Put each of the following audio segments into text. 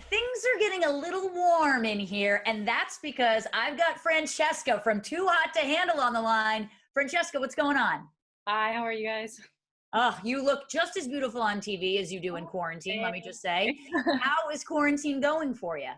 things are getting a little warm in here, and that's because I've got Francesca from Too Hot to Handle on the line. Francesca, what's going on? Hi, how are you guys? Oh, you look just as beautiful on TV as you do in Oh, quarantine, let me just thanks. say. How is quarantine going for you?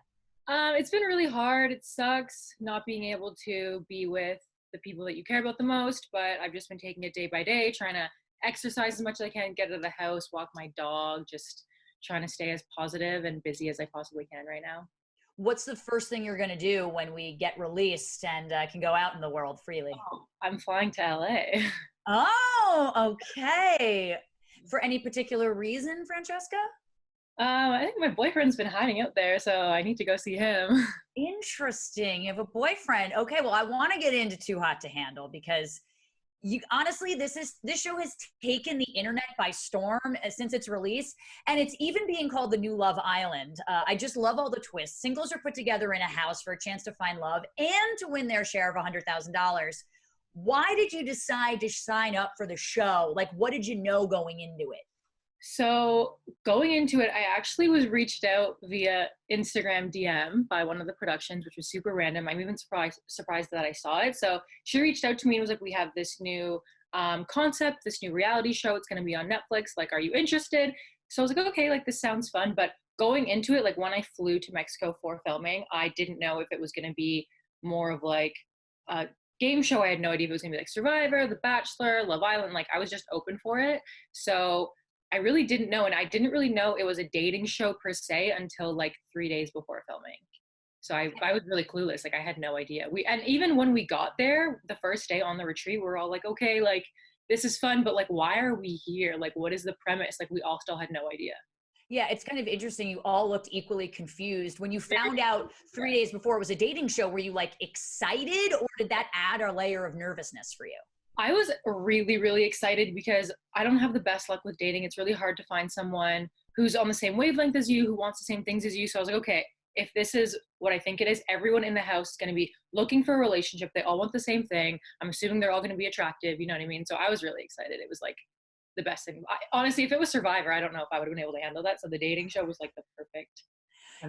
It's been really hard. It sucks not being able to be with the people that you care about the most, but I've just been taking it day by day, trying to exercise as much as I can, get out of the house, walk my dog, just trying to stay as positive and busy as I possibly can right now. What's the first thing you're going to do when we get released and can go out in the world freely? Oh, I'm flying to LA. Oh, okay. For any particular reason, Francesca? I think my boyfriend's been hiding out there, so I need to go see him. Interesting. You have a boyfriend. Okay, well, I want to get into Too Hot to Handle because you honestly, this show has taken the internet by storm since its release, and it's even being called the new Love Island. I just love all the twists. Singles are put together in a house for a chance to find love and to win their share of $100,000. Why did you decide to sign up for the show? Like, what did you know going into it? So going into it, I actually was reached out via Instagram DM by one of the productions, which was super random. I'm even surprised that I saw it. So she reached out to me and was like, "We have this new concept, this new reality show. It's going to be on Netflix. Like, are you interested?" So I was like, "Okay, like this sounds fun." But going into it, like when I flew to Mexico for filming, I didn't know if it was going to be more of like a game show. I had no idea if it was going to be like Survivor, The Bachelor, Love Island. Like I was just open for it. So I really didn't know, and I didn't really know it was a dating show per se until like 3 days before filming. So I was really clueless. Like I had no idea. And even when we got there, the first day on the retreat, we were all like, okay, like this is fun, but like why are we here? Like what is the premise? Like we all still had no idea. Yeah, it's kind of interesting. You all looked equally confused. When you Very found out yeah. 3 days before it was a dating show, were you like excited or did that add a layer of nervousness for you? I was really, really excited because I don't have the best luck with dating. It's really hard to find someone who's on the same wavelength as you, who wants the same things as you. So I was like, okay, if this is what I think it is, everyone in the house is going to be looking for a relationship. They all want the same thing. I'm assuming they're all going to be attractive. You know what I mean? So I was really excited. It was like the best thing. Honestly, if it was Survivor, I don't know if I would have been able to handle that. So the dating show was like the perfect.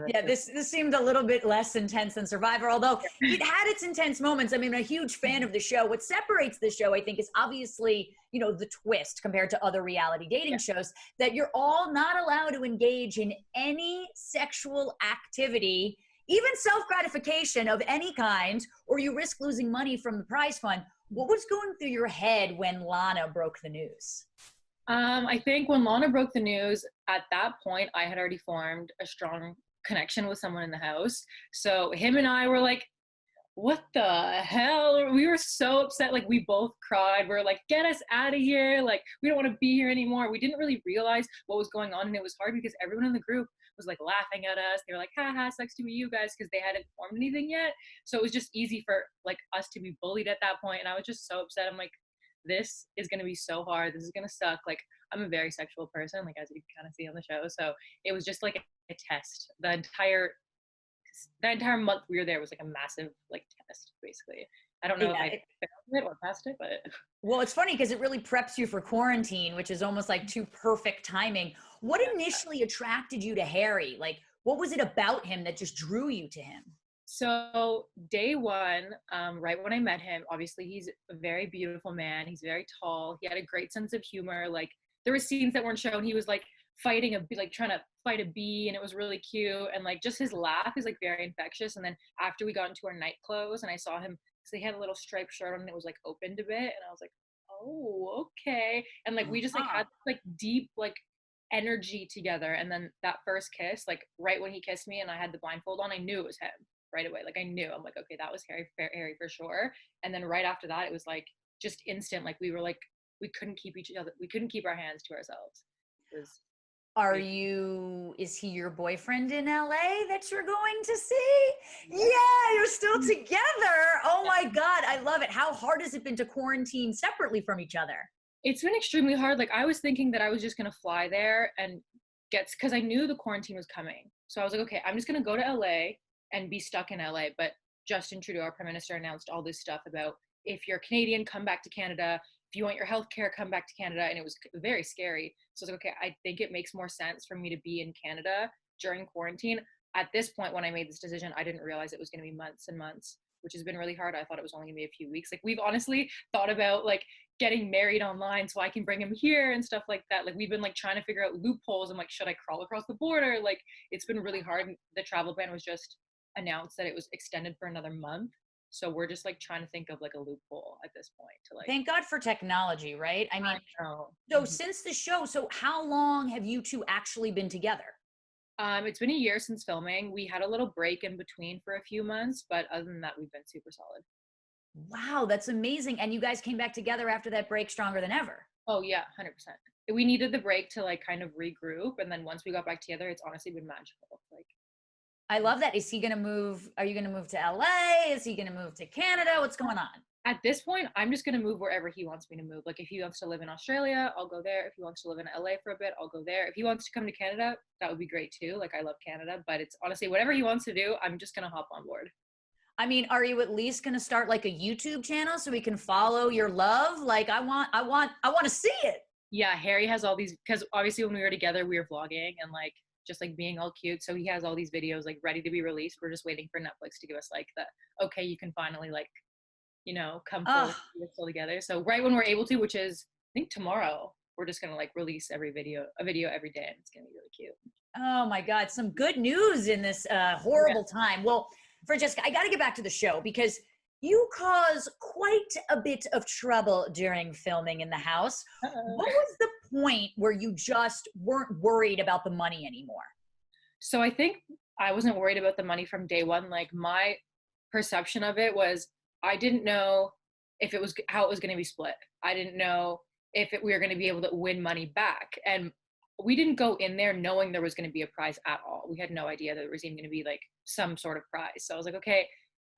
Yeah, this seemed a little bit less intense than Survivor, although it had its intense moments. I mean, I'm a huge fan of the show. What separates the show, I think, is obviously, the twist compared to other reality dating shows, that you're all not allowed to engage in any sexual activity, even self-gratification of any kind, or you risk losing money from the prize fund. What was going through your head when Lana broke the news? I think when Lana broke the news, at that point, I had already formed a strong connection with someone in the house. So him and I were like, what the hell? We were so upset. Like we both cried. We are like, get us out of here. Like we don't want to be here anymore. We didn't really realize what was going on. And it was hard because everyone in the group was like laughing at us. They were like, haha, sucks to be you guys, because they hadn't formed anything yet. So it was just easy for like us to be bullied at that point. And I was just so upset. I'm like, this is going to be so hard. This is going to suck. Like I'm a very sexual person, like as you can kind of see on the show. So it was just like a test. The entire month we were there was like a massive like test, basically. I don't know if Yeah, I failed it or passed it, but well, it's funny because it really preps you for quarantine, which is almost like too perfect timing. What initially attracted you to Harry? Like, what was it about him that just drew you to him? so day one, right when I met him, obviously he's a very beautiful man. He's very tall. He had a great sense of humor. Like there were scenes that weren't shown. He was like trying to fight a bee, and it was really cute. And like just his laugh is like very infectious. And then after we got into our night clothes and I saw him, so he had a little striped shirt on and it was like opened a bit, and I was like, oh, okay. And like we just like Uh-huh. had like deep like energy together. And then that first kiss, like right when he kissed me and I had the blindfold on, I knew it was him right away. Like I knew. I'm like, okay, that was Harry for sure. And then right after that, it was like just instant. Like we were like we couldn't keep our hands to ourselves. It was Is he your boyfriend in LA that you're going to see? Yeah, you're still together. Oh my God, I love it. How hard has it been to quarantine separately from each other? It's been extremely hard. Like I was thinking that I was just gonna fly there and because I knew the quarantine was coming. So I was like, okay, I'm just gonna go to LA and be stuck in LA. But Justin Trudeau, our prime minister, announced all this stuff about if you're Canadian, come back to Canada. If you want your health care, come back to Canada. And it was very scary. So I was like, okay, I think it makes more sense for me to be in Canada during quarantine. at this point, when I made this decision, I didn't realize it was going to be months and months, which has been really hard. I thought it was only going to be a few weeks. Like, we've honestly thought about like getting married online so I can bring him here and stuff like that. Like, we've been like trying to figure out loopholes. I'm like, should I crawl across the border? Like, it's been really hard. The travel ban was just announced that it was extended for another month. So we're just like trying to think of like a loophole at this point to like. Thank God for technology, right? I mean, know. so since the show, so how long have you two actually been together? It's been a year since filming. We had a little break in between for a few months, but other than that, we've been super solid. Wow, that's amazing. And you guys came back together after that break stronger than ever. Oh yeah, 100%. We needed the break to like kind of regroup, and then once we got back together, it's honestly been magical. Like, I love that. Is he going to move? Are you going to move to LA? Is he going to move to Canada? What's going on? at this point, I'm just going to move wherever he wants me to move. Like, if he wants to live in Australia, I'll go there. If he wants to live in LA for a bit, I'll go there. If he wants to come to Canada, that would be great too. Like, I love Canada, but it's honestly whatever he wants to do, I'm just going to hop on board. I mean, are you at least going to start like a YouTube channel so we can follow your love? Like, I want to see it. Yeah, Harry has all these, because obviously when we were together, we were vlogging and like just like being all cute. So he has all these videos like ready to be released. We're just waiting for Netflix to give us like the, okay, you can finally like, you know, come forward. We're still together. So right when we're able to, which is I think tomorrow, we're just gonna like release a video every day, and it's gonna be really cute. Oh my God, some good news in this horrible time. Well, Francesca, I got to get back to the show because you cause quite a bit of trouble during filming in the house. What was the point where you just weren't worried about the money anymore? So I think I wasn't worried about the money from day one. Like, my perception of it was I didn't know if it was how it was going to be split. I didn't know if we were going to be able to win money back. And we didn't go in there knowing there was going to be a prize at all. We had no idea that there was even going to be like some sort of prize. So I was like, okay,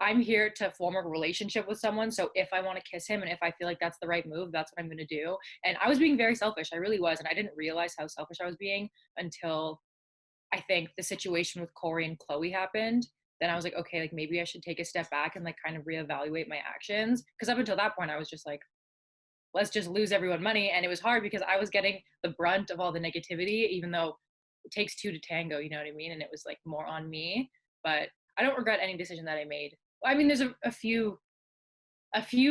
I'm here to form a relationship with someone. So if I want to kiss him and if I feel like that's the right move, that's what I'm going to do. And I was being very selfish. I really was. And I didn't realize how selfish I was being until I think the situation with Corey and Chloe happened. Then I was like, okay, like maybe I should take a step back and like kind of reevaluate my actions. Because up until that point, I was just like, let's just lose everyone money. And it was hard because I was getting the brunt of all the negativity, even though it takes two to tango, you know what I mean? And it was like more on me. But I don't regret any decision that I made. I mean, there's a few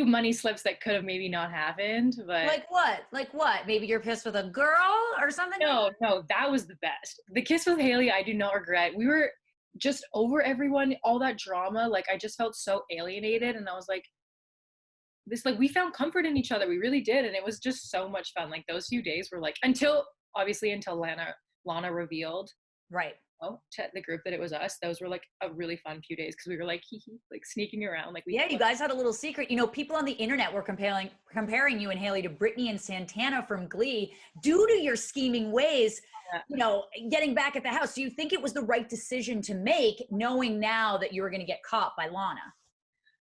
money slips that could have maybe not happened, but Like what? Like what? Maybe you're pissed with a girl or something? no, that was the best. The kiss with Haley, I do not regret. We were just over everyone, all that drama. Like, I just felt so alienated, and I was like, this, like, we found comfort in each other. We really did, and it was just so much fun. Like, those few days were like until Lana revealed, Right. To the group that it was us. Those were like a really fun few days because we were like like sneaking around. Like, you guys had a little secret. You know, people on the internet were comparing you and Haley to Brittany and Santana from Glee due to your scheming ways. Yeah. You know, getting back at the house. Do you think it was the right decision to make, knowing now that you were going to get caught by Lana?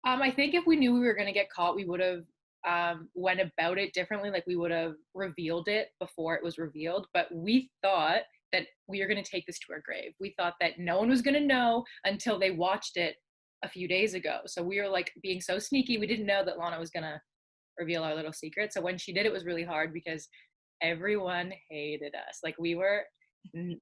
I think if we knew we were going to get caught, we would have went about it differently. Like, we would have revealed it before it was revealed. But we thought that we were going to take this to our grave. We thought that no one was going to know until they watched it a few days ago. So we were like being so sneaky. We didn't know that Lana was going to reveal our little secret. So when she did, it was really hard because everyone hated us. Like,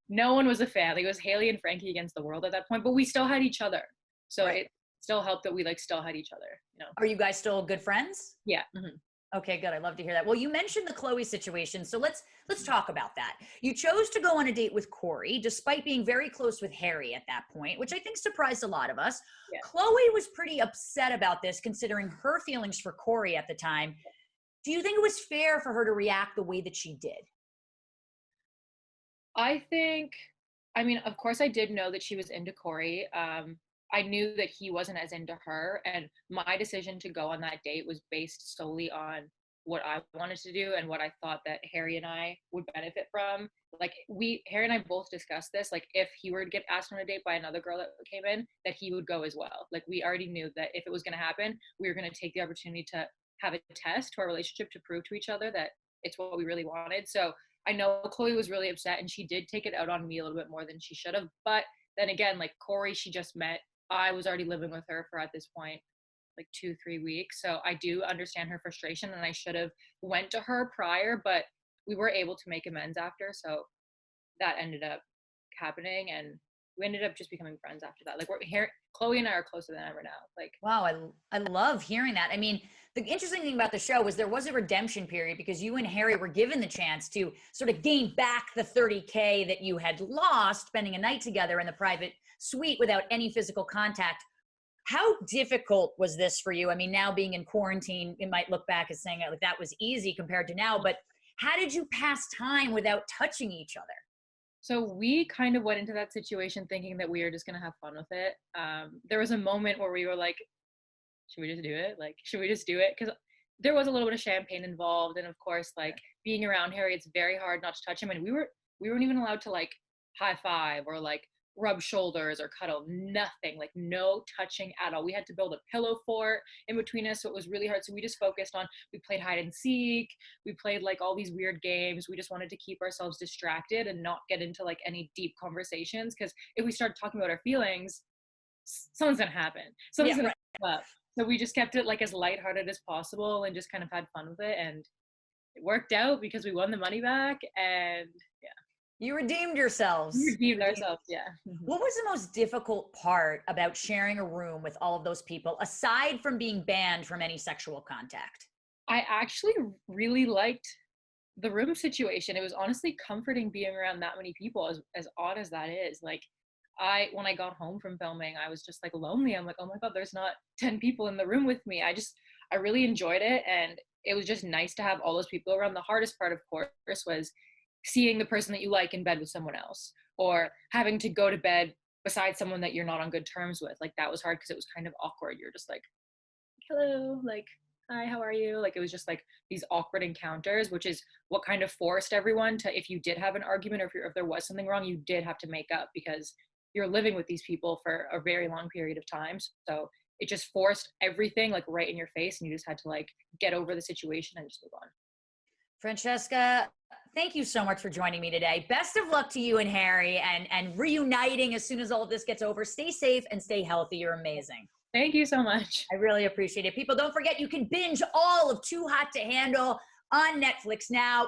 no one was a fan. Like, it was Haley and Frankie against the world at that point, but we still had each other. So It still helped that we like still had each other, you know. Are you guys still good friends? Yeah. Mm-hmm. Okay, good. I love to hear that. Well, you mentioned the Chloe situation, so let's talk about that. You chose to go on a date with Corey, despite being very close with Harry at that point, which I think surprised a lot of us. Yeah. Chloe was pretty upset about this, considering her feelings for Corey at the time. Do you think it was fair for her to react the way that she did? I mean, of course, I did know that she was into Corey. I knew that he wasn't as into her, and my decision to go on that date was based solely on what I wanted to do and what I thought that Harry and I would benefit from. Like, Harry and I both discussed this, like, if he were to get asked on a date by another girl that came in, that he would go as well. Like, we already knew that if it was going to happen, we were going to take the opportunity to have a test to our relationship to prove to each other that it's what we really wanted. So I know Chloe was really upset, and she did take it out on me a little bit more than she should have. But then again, like, Corey, she just met. I was already living with her for, at this point, like 2-3 weeks. So I do understand her frustration, and I should have went to her prior, but we were able to make amends after. So that ended up happening. And we ended up just becoming friends after that. Like we're here, Chloe and I are closer than ever now. Like, wow, I love hearing that. I mean, the interesting thing about the show was there was a redemption period because you and Harry were given the chance to sort of gain back the $30K that you had lost spending a night together in the private suite without any physical contact. How difficult was this for you? I mean, now being in quarantine, it might look back as saying like that was easy compared to now, but how did you pass time without touching each other? so we kind of went into that situation thinking that we were just going to have fun with it. There was a moment where we were like, should we just do it? Like, should we just do it? Because there was a little bit of champagne involved. And of course, like being around Harry, it's very hard not to touch him. And we weren't even allowed to like high five or like rub shoulders or cuddle, nothing, like no touching at all. We had to build a pillow fort in between us, so it was really hard. So we just focused on, we played hide and seek, we played like all these weird games. We just wanted to keep ourselves distracted and not get into like any deep conversations, because if we started talking about our feelings, something's gonna happen, something's gonna come up. So we just kept it like as lighthearted as possible and just kind of had fun with it, and it worked out because we won the money back. And yeah, You redeemed yourselves. we redeemed ourselves. Yeah. What was the most difficult part about sharing a room with all of those people, aside from being banned from any sexual contact? I actually really liked the room situation. It was honestly comforting being around that many people, as odd as that is. Like, when I got home from filming, I was just like lonely. I'm like, oh my God, there's not 10 people in the room with me. I really enjoyed it. And it was just nice to have all those people around. The hardest part, of course, was seeing the person that you like in bed with someone else, or having to go to bed beside someone that you're not on good terms with. Like that was hard because it was kind of awkward. You're just like, hello, like, hi, how are you? Like, it was just like these awkward encounters, which is what kind of forced everyone to, if you did have an argument or if there was something wrong, you did have to make up, because you're living with these people for a very long period of time. So it just forced everything like right in your face, and you just had to like get over the situation and just move on. Francesca, thank you so much for joining me today. Best of luck to you and Harry, and reuniting as soon as all of this gets over. Stay safe and stay healthy. You're amazing. Thank you so much. I really appreciate it. People, don't forget, you can binge all of Too Hot to Handle on Netflix now.